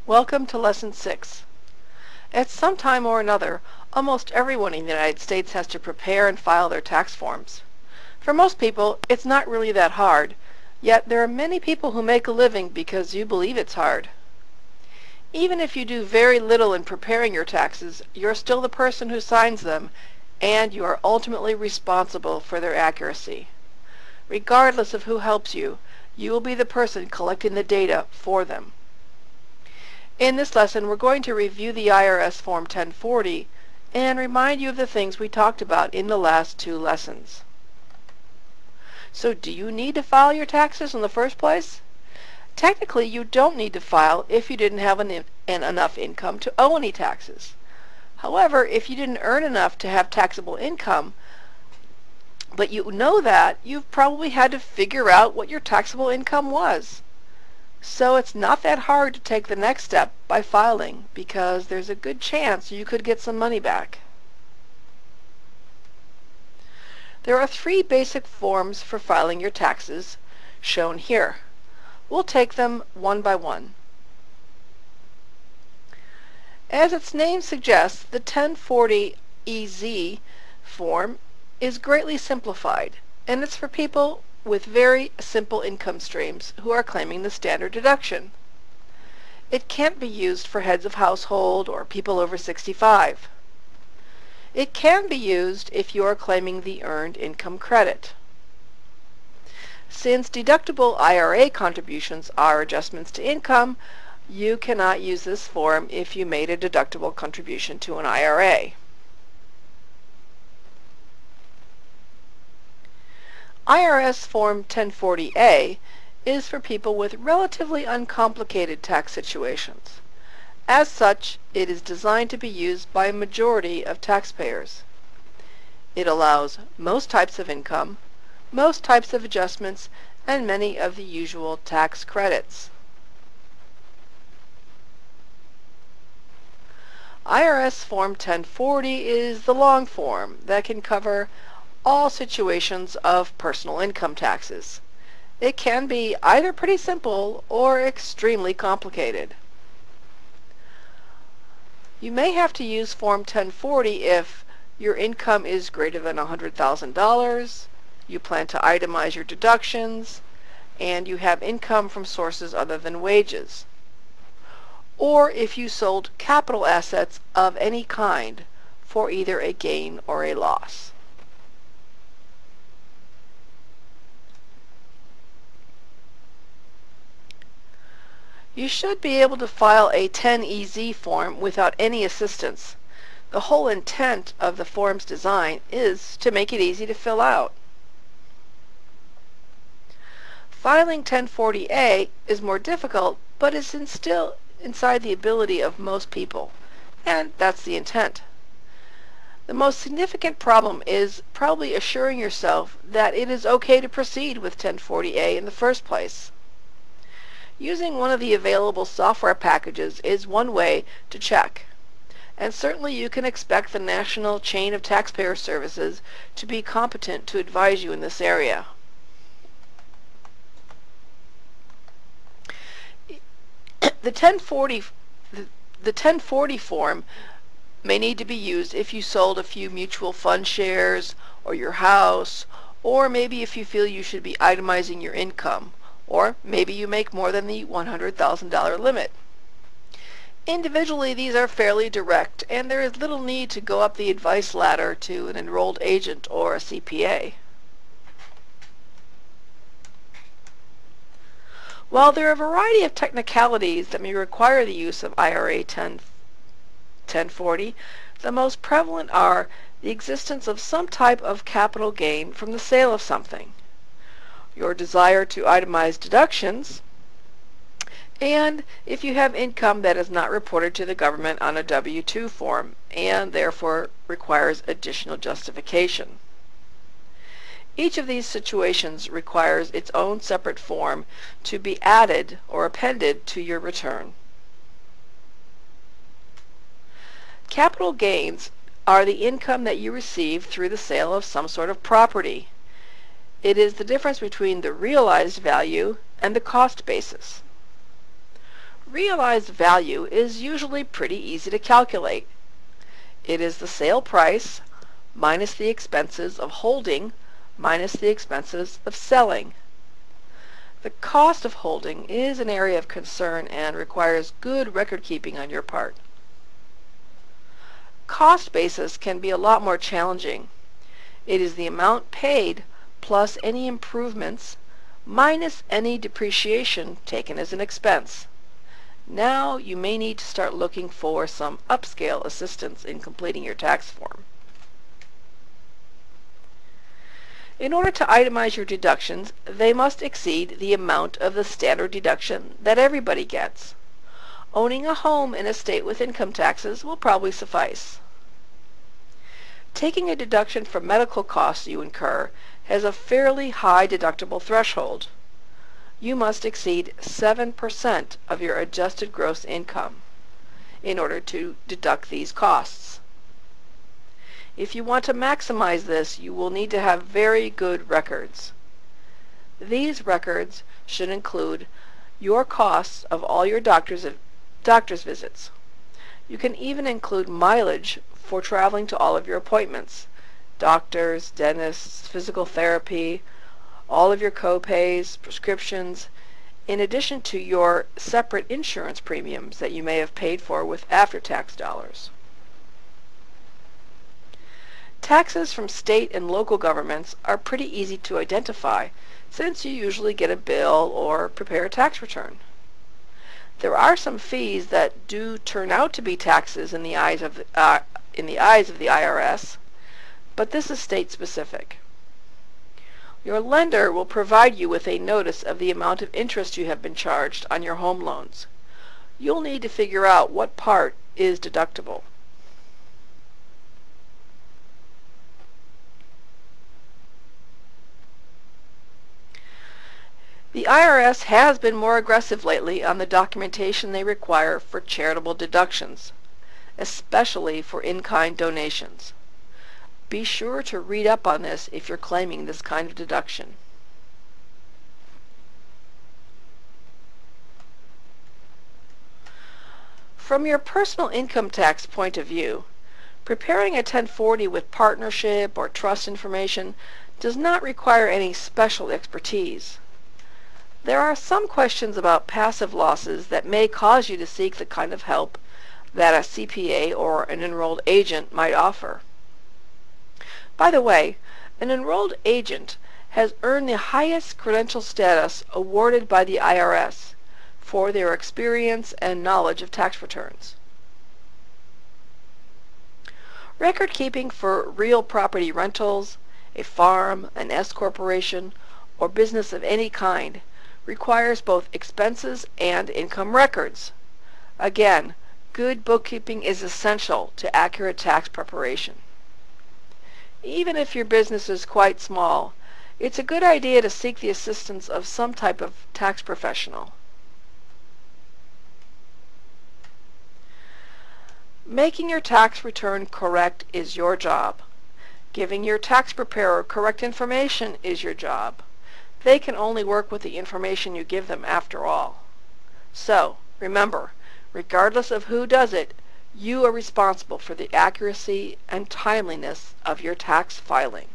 Welcome to Lesson 6. At some time or another, almost everyone in the United States has to prepare and file their tax forms. For most people, it's not really that hard, yet there are many people who make a living because you believe it's hard. Even if you do very little in preparing your taxes, you're still the person who signs them, and you are ultimately responsible for their accuracy. Regardless of who helps you, you will be the person collecting the data for them. In this lesson, we're going to review the IRS Form 1040 and remind you of the things we talked about in the last two lessons. So do you need to file your taxes in the first place? Technically, you don't need to file if you didn't have enough income to owe any taxes. However, if you didn't earn enough to have taxable income, but you know that, you've probably had to figure out what your taxable income was. So it's not that hard to take the next step by filing, because there's a good chance you could get some money back. There are three basic forms for filing your taxes, shown here. We'll take them one by one. As its name suggests, the 1040EZ form is greatly simplified, and it's for people with very simple income streams who are claiming the standard deduction. It can't be used for heads of household or people over 65. It can be used if you are claiming the Earned Income Credit. Since deductible IRA contributions are adjustments to income, you cannot use this form if you made a deductible contribution to an IRA. IRS Form 1040A is for people with relatively uncomplicated tax situations. As such, it is designed to be used by a majority of taxpayers. It allows most types of income, most types of adjustments, and many of the usual tax credits. IRS Form 1040 is the long form that can cover all situations of personal income taxes. It can be either pretty simple or extremely complicated. You may have to use Form 1040 if your income is greater than $100,000, you plan to itemize your deductions, and you have income from sources other than wages, or if you sold capital assets of any kind for either a gain or a loss. You should be able to file a 10EZ form without any assistance. The whole intent of the form's design is to make it easy to fill out. Filing 1040A is more difficult, but is still inside the ability of most people, and that's the intent. The most significant problem is probably assuring yourself that it is okay to proceed with 1040A in the first place. Using one of the available software packages is one way to check, and certainly you can expect the national chain of taxpayer services to be competent to advise you in this area. The 1040 form may need to be used if you sold a few mutual fund shares or your house, or maybe if you feel you should be itemizing your income, or maybe you make more than the $100,000 limit. Individually, these are fairly direct, and there is little need to go up the advice ladder to an enrolled agent or a CPA. While there are a variety of technicalities that may require the use of IRA 1040, the most prevalent are the existence of some type of capital gain from the sale of something, your desire to itemize deductions, and if you have income that is not reported to the government on a W-2 form and therefore requires additional justification. Each of these situations requires its own separate form to be added or appended to your return. Capital gains are the income that you receive through the sale of some sort of property. It is the difference between the realized value and the cost basis. realized value is usually pretty easy to calculate. It is the sale price minus the expenses of holding minus the expenses of selling. The cost of holding is an area of concern and requires good record keeping on your part. Cost basis can be a lot more challenging. It is the amount paid plus any improvements minus any depreciation taken as an expense. Now you may need to start looking for some upscale assistance in completing your tax form. In order to itemize your deductions, they must exceed the amount of the standard deduction that everybody gets. Owning a home in a state with income taxes will probably suffice. Taking a deduction for medical costs you incur has a fairly high deductible threshold. You must exceed 7% of your adjusted gross income in order to deduct these costs. If you want to maximize this, you will need to have very good records. These records should include your costs of all your doctor's visits. You can even include mileage for traveling to all of your appointments, doctors, dentists, physical therapy, all of your co-pays, prescriptions, in addition to your separate insurance premiums that you may have paid for with after-tax dollars. Taxes from state and local governments are pretty easy to identify since you usually get a bill or prepare a tax return. There are some fees that do turn out to be taxes in the eyes of the IRS, but this is state specific. Your lender will provide you with a notice of the amount of interest you have been charged on your home loans. You'll need to figure out what part is deductible. The IRS has been more aggressive lately on the documentation they require for charitable deductions, especially for in-kind donations. Be sure to read up on this if you're claiming this kind of deduction. From your personal income tax point of view, preparing a 1040 with partnership or trust information does not require any special expertise. There are some questions about passive losses that may cause you to seek the kind of help that a CPA or an enrolled agent might offer. By the way, an enrolled agent has earned the highest credential status awarded by the IRS for their experience and knowledge of tax returns. Record keeping for real property rentals, a farm, an S corporation, or business of any kind requires both expenses and income records. Again, good bookkeeping is essential to accurate tax preparation. Even if your business is quite small, it's a good idea to seek the assistance of some type of tax professional. Making your tax return correct is your job. Giving your tax preparer correct information is your job. They can only work with the information you give them after all. So, remember, regardless of who does it, you are responsible for the accuracy and timeliness of your tax filing.